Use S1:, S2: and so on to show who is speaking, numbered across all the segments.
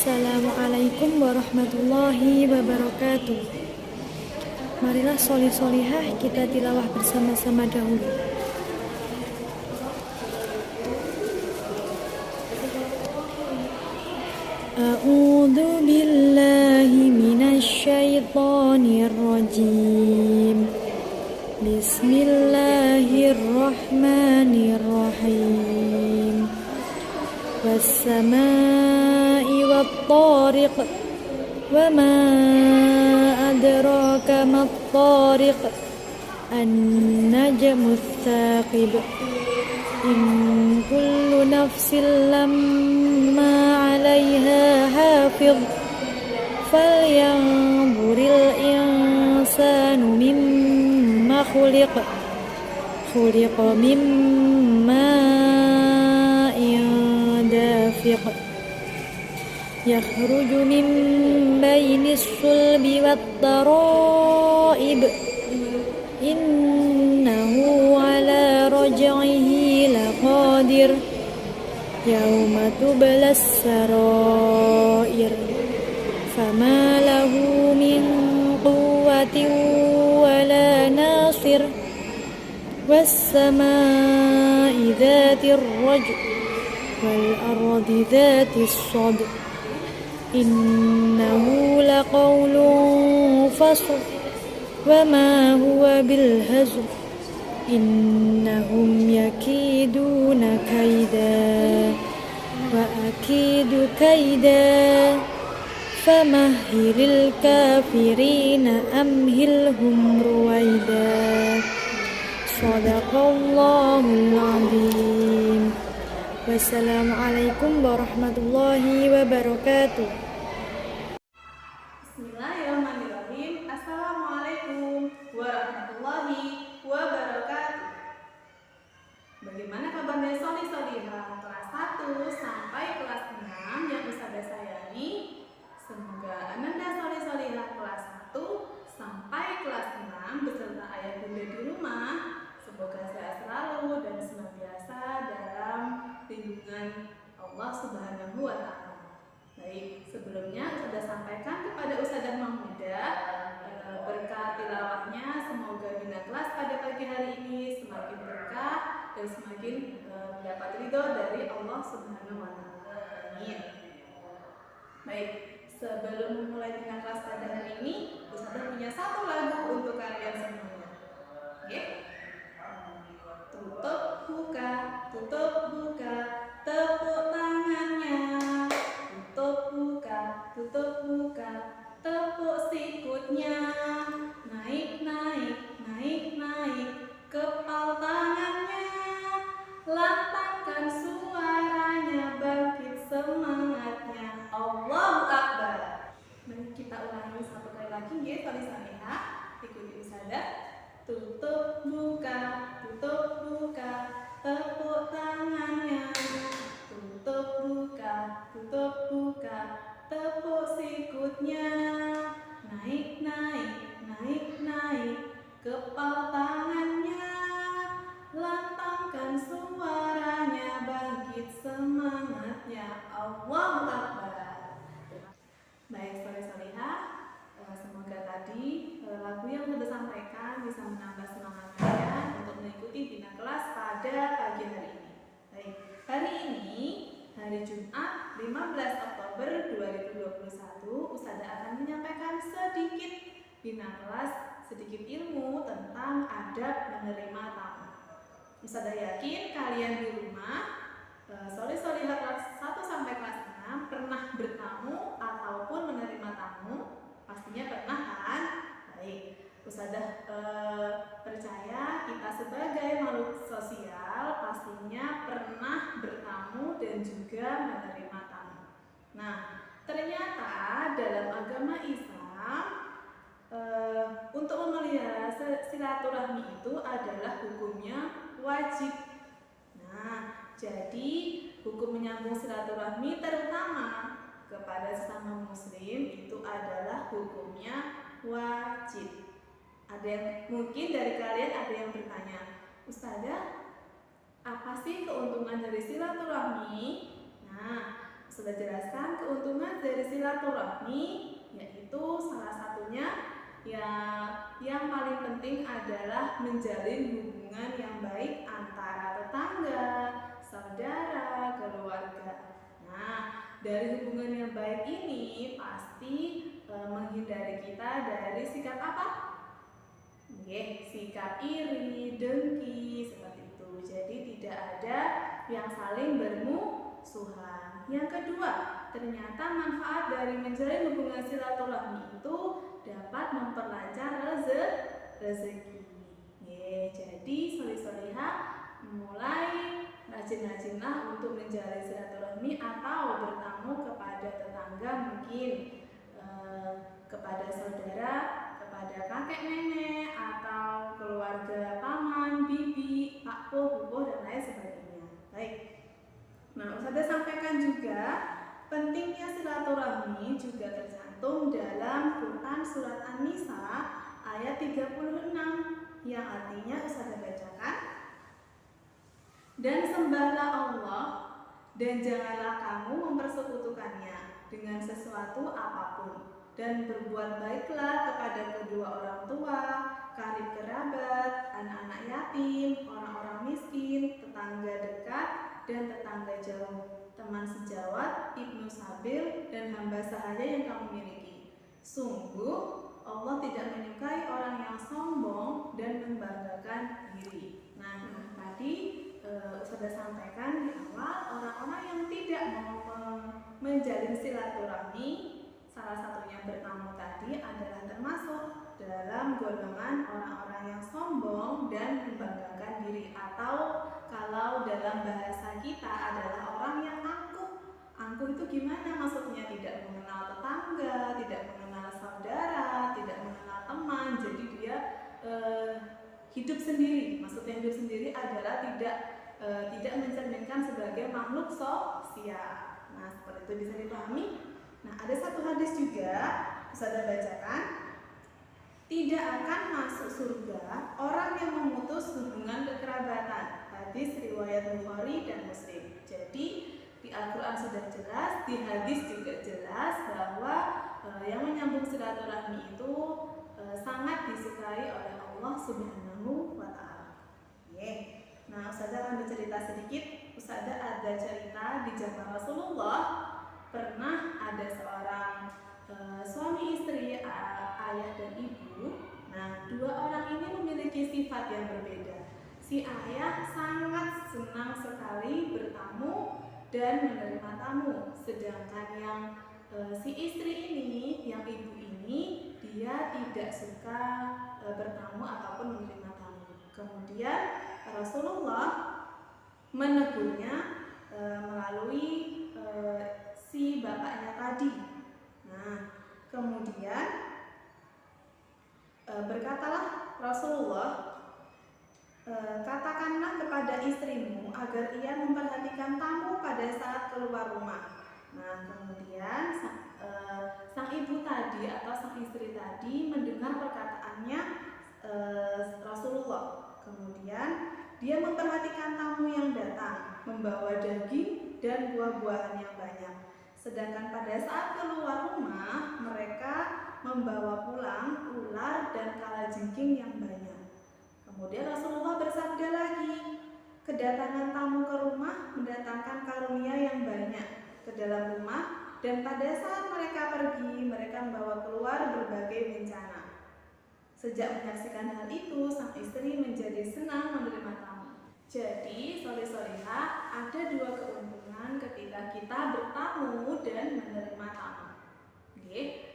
S1: Assalamualaikum warahmatullahi wabarakatuh. Marilah solih-solihah kita tilawah bersama-sama dahulu. A'udzu billahi minasy syaithanir rajim. Bismillahirrahmanirrahim. Was-samaa'i wat-tariq. Wa ma adraka mat-tariq. An-najmus tsaqib. In kullu nafsin lamma 'alaiha hafiz. Falyanzuril insanu mimma khuliqa min ma'in dafiq. Yakhruju min bainis sulbi wat-tara'ib. Innahu ala raj'ihi laqadir. Yauma tublas sarair. Fama lahu min quwwatin wala nasir. Was-samaa'i dhatir raj'i wal ardi dhatis sad'i. Innahu laqawlun fasl. Wa ma huwa bil hazl. Innahum yakiduna kaida wa akidu kaida. Famahhilil kafirina amhilhum ruwaida. Shadaqallahul azim. Wassalamualaikum warahmatullahi wabarakatuh.
S2: Bismillahirrahmanirrahim. Assalamualaikum warahmatullahi wabarakatuh. Bagaimana kabarnya solih-solihah kelas 1 sampai kelas 6 yang Ustazah sayangi? Semoga Ananda solih-solihah kelas 1 sampai kelas 6 beserta ayah bunda di rumah semoga sehat selalu dan senantiasa dalam lindungan Allah Subhanahu wa Ta'ala. Baik, sebelumnya Ustazah sampaikan kepada Ustazah Mahmudah berkat tilawahnya semoga bina kelas pada pagi hari ini semakin berkah dan semakin mendapat ridho dari Allah Subhanahu wa Ta'ala. Amin. Baik, sebelum memulai bina kelas pada hari ini, Ustazah punya satu lagu untuk kalian semuanya. Oke? Tutup buka, tepuk tangannya. Tutup buka, tepuk sikutnya. Naik, kepal tangannya. Lantangkan suaranya, bangkit semangatnya. Allahu Akbar. Mari kita ulangi satu kali lagi ya, solih-solihah. Ikuti Ustazah. Tutup buka, tepuk tangannya. Tutup buka, tepuk sikutnya. Naik, kepal tangannya. Lantangkan suaranya, bangkit semangatnya. Allahu Akbar. Baik, soleh-solehah, semoga tadi lagu yang sudah sampaikan bisa menambah semangat kalian untuk mengikuti bina kelas pada pagi hari ini. Baik, hari ini hari Jumat 15 Oktober 2021 Ustazah akan menyampaikan sedikit bina kelas, sedikit ilmu tentang adab menerima tamu. Ustazah yakin kalian di rumah soleh-solehah kelas 1 sampai kelas 6 pernah bertamu ataupun menerima tamu? Pastinya pernah kan? Baik, Ustazah percaya kita sebagai makhluk sosial pastinya pernah bertamu dan juga menerima tamu. Nah, ternyata dalam agama Islam untuk memelihara silaturahmi itu adalah hukumnya wajib. Nah, jadi hukum menyambung silaturahmi terutama kepada sesama muslim itu adalah hukumnya wajib. Ada yang mungkin dari kalian ada yang bertanya, Ustazah, apa sih keuntungan dari silaturahmi? Nah, sudah jelaskan keuntungan dari silaturahmi, yaitu salah satunya yang paling penting adalah menjalin hubungan yang baik antara tetangga, saudara, keluarga. Nah, dari hubungan yang baik ini pasti menghindari kita dari sikap apa? Sikap iri, dengki, seperti itu. Jadi tidak ada yang saling bermusuhan. Yang kedua, ternyata manfaat dari menjalin hubungan silaturahmi itu dapat memperlancar rezeki. Jadi solih-solihah mulai rajin-rajinlah untuk menjalin silaturahmi atau bertamu kepada tetangga, mungkin kepada saudara, kepada kakek nenek, atau keluarga paman, bibi, pakpo, buboh, dan lain sebagainya. Baik. Nah, Ustazah sampaikan juga pentingnya silaturahmi juga tercantum dalam Quran surat An-Nisa ayat 36 yang artinya Ustazah bacakan. Dan sembahlah Allah dan janganlah kamu mempersekutukannya dengan sesuatu apapun, dan berbuat baiklah kepada kedua orang tua, karib kerabat, anak-anak yatim, orang-orang miskin, tetangga dekat dan tetangga jauh, teman sejawat, ibnu sabil, dan hamba sahaya yang kamu miliki. Sungguh Allah tidak menyukai orang yang sombong dan membanggakan diri. Nah, tadi sudah sampaikan di awal, orang-orang yang tidak mau menjalin silaturahmi, salah satunya bertamu tadi, adalah termasuk dalam golongan orang-orang yang sombong dan membanggakan diri, atau kalau dalam bahasa kita adalah orang yang angkuh. Angkuh itu gimana maksudnya? Tidak mengenal tetangga, tidak mengenal saudara, tidak mengenal teman. Jadi dia hidup sendiri. Maksudnya hidup sendiri adalah tidak mencerminkan sebagai makhluk sosial. Nah, seperti itu bisa dipahami. Nah, ada satu hadis juga Ustazah bacakan. Tidak akan masuk surga orang yang memutus hubungan kekerabatan. Hadis riwayat Bukhari dan Muslim. Jadi di Al-Quran sudah jelas, di hadis juga jelas bahwa yang menyambung silaturahmi itu sangat disukai oleh Allah Subhanahu wa Ta'ala. Nah, Ustazah akan bercerita sedikit. Ustazah ada cerita di zaman Rasulullah, pernah ada seorang suami istri, ayah dan ibu. Nah, dua orang ini memiliki sifat yang berbeda. Si ayah sangat senang sekali bertamu dan menerima tamu, sedangkan yang si istri ini, yang ibu ini, dia tidak suka bertamu ataupun menerima tamu. Kemudian Rasulullah menegurnya melalui si bapaknya tadi. Nah, kemudian berkatalah Rasulullah, katakanlah kepada istrimu agar ia memperhatikan tamu pada saat keluar rumah. Nah, kemudian sang ibu tadi atau sang istri tadi mendengar perkataannya Rasulullah. Kemudian dia memperhatikan tamu yang datang, membawa daging dan buah-buahan yang banyak. Sedangkan pada saat keluar rumah, mereka membawa pulang ular dan kalajengking yang banyak. Kemudian Rasulullah bersabda lagi, kedatangan tamu ke rumah mendatangkan karunia yang banyak ke dalam rumah, dan pada saat mereka pergi, mereka membawa keluar berbagai bencana. Sejak menyaksikan hal itu, sang istri menjadi senang menerima tamu. Jadi, soleh-solehah, ada dua keuntungan ketika kita bertamu dan menerima tamu.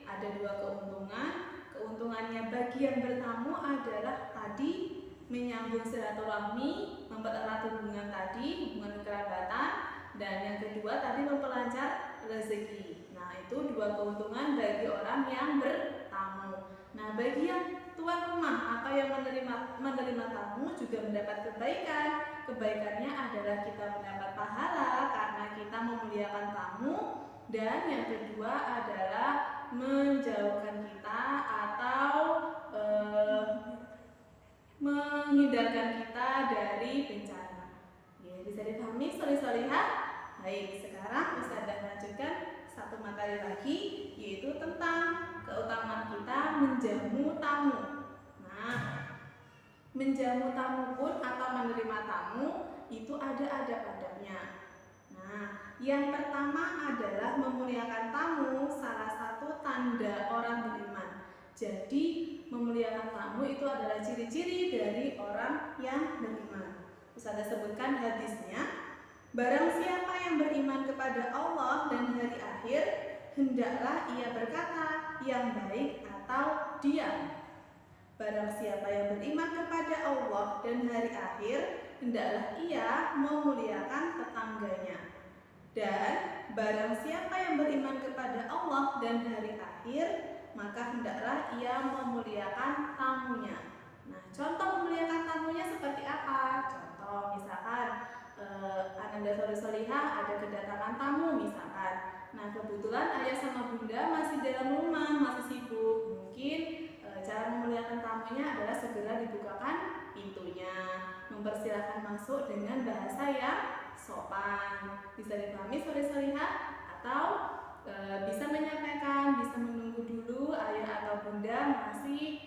S2: Ada dua keuntungan. Keuntungannya bagi yang bertamu adalah tadi menyambung silaturahmi, mempererat hubungan tadi, hubungan kekerabatan, dan yang kedua tadi memperlancar rezeki. Nah, itu dua keuntungan bagi orang yang bertamu. Nah, bagi yang tuan rumah atau yang menerima tamu juga mendapat kebaikan. Kebaikannya adalah kita mendapat pahala karena kita memuliakan tamu, dan yang kedua adalah menjauhkan kita atau menghindarkan kita dari bencana. Bisa dipahami, soleh-solehah? Baik, sekarang Ustazah lanjutkan menjamu tamu. Nah, menjamu tamu pun atau menerima tamu itu ada adab-adabnya. Nah, yang pertama adalah memuliakan tamu, salah satu tanda orang beriman. Jadi, memuliakan tamu itu adalah ciri-ciri dari orang yang beriman. Terus ada sebutkan hadisnya, barang siapa yang beriman kepada Allah dan hari akhir, hendaklah ia berkata yang baik atau diam. Barang siapa yang beriman kepada Allah dan hari akhir, hendaklah ia memuliakan tetangganya. Dan barang siapa yang beriman kepada Allah dan hari akhir, maka hendaklah ia memuliakan tamunya. Nah, contoh memuliakan tamunya seperti apa? Contoh misalkan Ananda Solihah ada kedatangan tamu misalkan. Nah, kebetulan ayah sama bunda masih dalam rumah, masih sibuk. Mungkin cara memuliakan tamunya adalah segera dibukakan pintunya, mempersilahkan masuk dengan bahasa yang sopan. Bisa dipahami solihah, atau bisa menyampaikan, bisa menunggu dulu ayah atau bunda masih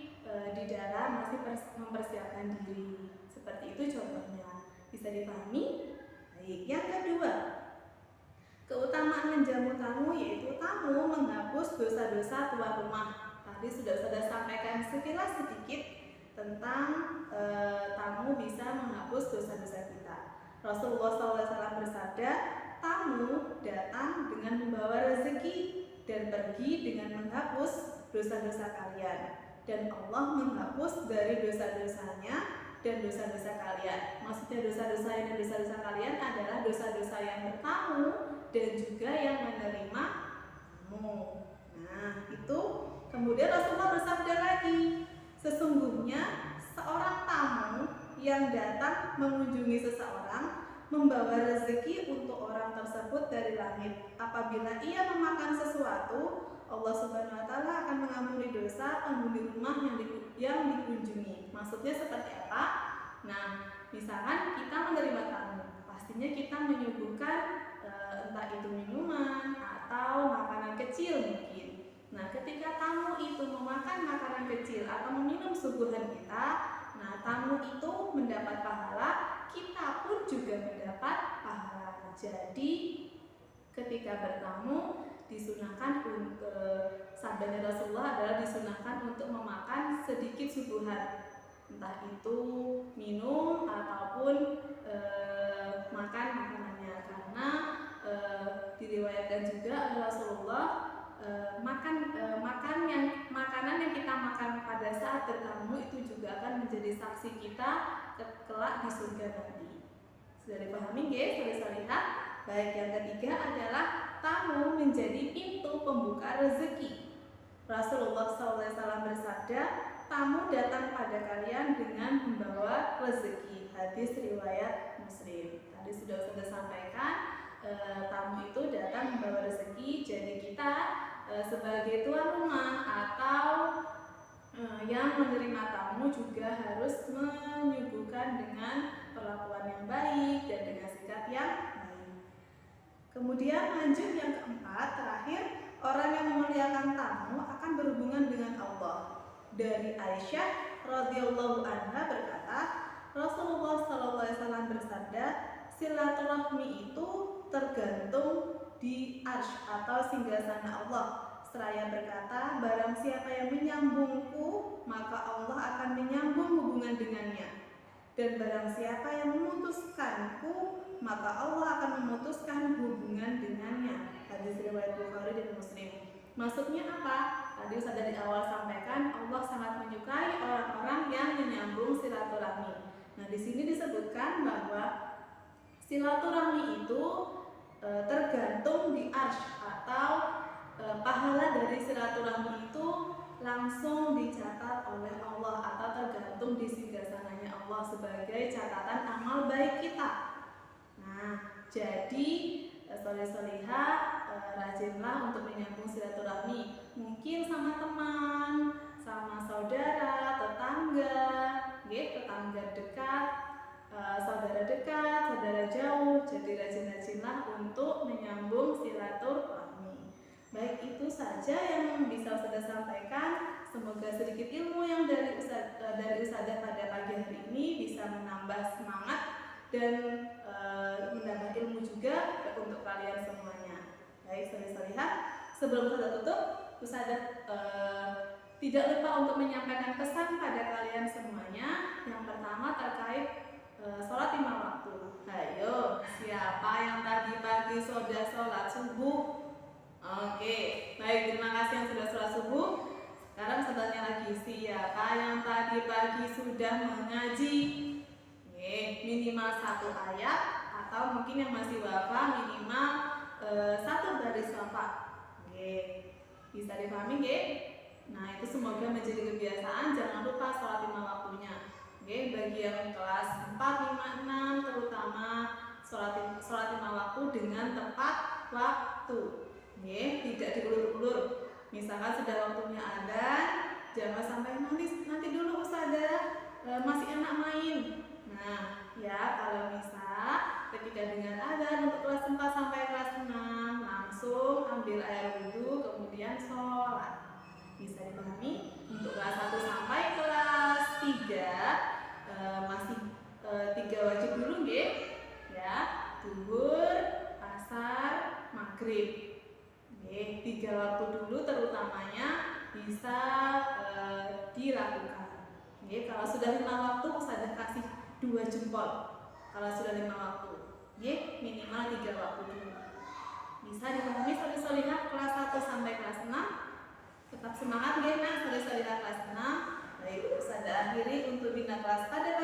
S2: di dalam, masih mempersiapkan diri. Seperti itu contohnya. Bisa dipahami? Baik, yang kedua, keutamaan menjamu tamu yaitu tamu menghapus dosa-dosa tuan rumah. Tadi sudah saya sampaikan sekilas sedikit tentang tamu bisa menghapus dosa-dosa kita. Rasulullah SAW bersabda, tamu datang dengan membawa rezeki dan pergi dengan menghapus dosa-dosa kalian. Dan Allah menghapus dari dosa-dosanya dan dosa-dosa kalian. Maksudnya dosa-dosa dan dosa-dosa kalian adalah dosa-dosa yang bertamu dan juga yang menerima tamu. Nah, itu kemudian Rasulullah bersabda lagi, sesungguhnya seorang tamu yang datang mengunjungi seseorang membawa rezeki untuk orang tersebut dari langit. Apabila ia memakan sesuatu, Allah Subhanahu wa taala akan mengampuni dosa penghuni rumah yang dikunjungi. Maksudnya seperti apa? Nah, misalkan kita menerima tamu, pastinya kita menyuguhkan entah itu minuman atau makanan kecil mungkin. Nah, ketika tamu itu memakan makanan kecil atau meminum suguhan kita, nah tamu itu mendapat pahala, kita pun juga mendapat pahala. Jadi, ketika bertamu disunahkan untuk sabda Rasulullah adalah disunahkan untuk memakan sedikit suguhan, entah itu minum ataupun makan makanannya, karena diriwayatkan juga Rasulullah makanan yang kita makan pada saat bertamu itu juga akan menjadi saksi kita kelak di surga nanti. Sudah dipahami guys, sudah lihat? Baik, yang ketiga adalah tamu menjadi pintu pembuka rezeki. Rasulullah SAW bersabda, tamu datang pada kalian dengan membawa rezeki. Hadis riwayat Muslim. Tadi sudah saya sampaikan, tamu itu datang membawa rezeki. Jadi kita sebagai tuan rumah atau yang menerima tamu juga harus menyuguhkan dengan perlakuan yang baik dan dengan sikap yang baik. Kemudian lanjut yang keempat, terakhir, orang yang memuliakan tamu akan berhubungan dengan Allah. Dari Aisyah radhiyallahu anha berkata, Rasulullah SAW bersabda, silaturahmi itu tergantung di arsy atau singgasana Allah. Seraya berkata, barang siapa yang menyambungku, maka Allah akan menyambung hubungan dengannya. Dan barang siapa yang memutuskanku, maka Allah akan memutuskan hubungan dengannya. Hadis riwayat Bukhari dan Muslim. Maksudnya apa? Tadi saya di awal sampaikan, Allah sangat menyukai orang-orang yang menyambung silaturahmi. Nah, di sini disebutkan bahwa silaturahmi itu tergantung di arsy atau pahala dari silaturahmi itu langsung dicatat oleh Allah atau tergantung di singgasananya Allah sebagai catatan amal baik kita. Nah, jadi soleh-solehah rajinlah untuk menyambung silaturahmi, mungkin sama teman, sama saudara, tetangga, tetangga dekat, saudara dekat, saudara jauh. Jadi rajin-rajinlah untuk menyambung silaturahmi. Baik, itu saja yang bisa saya sampaikan. semoga sedikit ilmu yang dari Ustazah pada pagi hari ini bisa menambah semangat dan menambah ilmu juga untuk kalian semuanya. Baik, soleh-solehah, sebelum kita tutup, Ustazah tidak lupa untuk menyampaikan pesan pada kalian semuanya. Yang pertama terkait sholat 5 waktu. Ayo, siapa yang tadi pagi sudah sholat subuh? Oke, baik, terima kasih yang sudah sholat subuh. Sekarang sebenarnya lagi, siapa yang tadi pagi sudah mengaji? Oke, minimal 1 ayat atau mungkin yang masih wafah minimal 1 baris wafah. Oke, bisa dipahami nggih? Nah, itu semoga menjadi kebiasaan, jangan lupa sholat 5 waktunya. Oke, bagi yang kelas 4, 5, 6 terutama sholat 5 waktu dengan tepat waktu. Oke, tidak diulur-ulur. Misalkan sudah waktunya adzan, jangan sampai nanti dulu Ustazah, masih enak main. Nah, ya kalau bisa ketika dengar adzan untuk kelas 4 sampai kelas 6 langsung ambil air wudhu kemudian sholat. Bisa dipahami? Untuk kelas 1 sampai kelas 3 masih 3 wajib dulu nggih, ya, zuhur, asar, maghrib. Nggih, 3 waktu dulu terutamanya bisa dilakukan. Nggih, kalau sudah 5 waktu Ustazah kasih 2 jempol. Kalau sudah 5 waktu, nggih, minimal 3 waktu dulu. Bisa dipahami soleh-solehah kelas 1 sampai kelas 6. Tetap semangat nggih nak, soleh-solehah kelas 6. Baik, Ustazah akhiri untuk bina kelas pada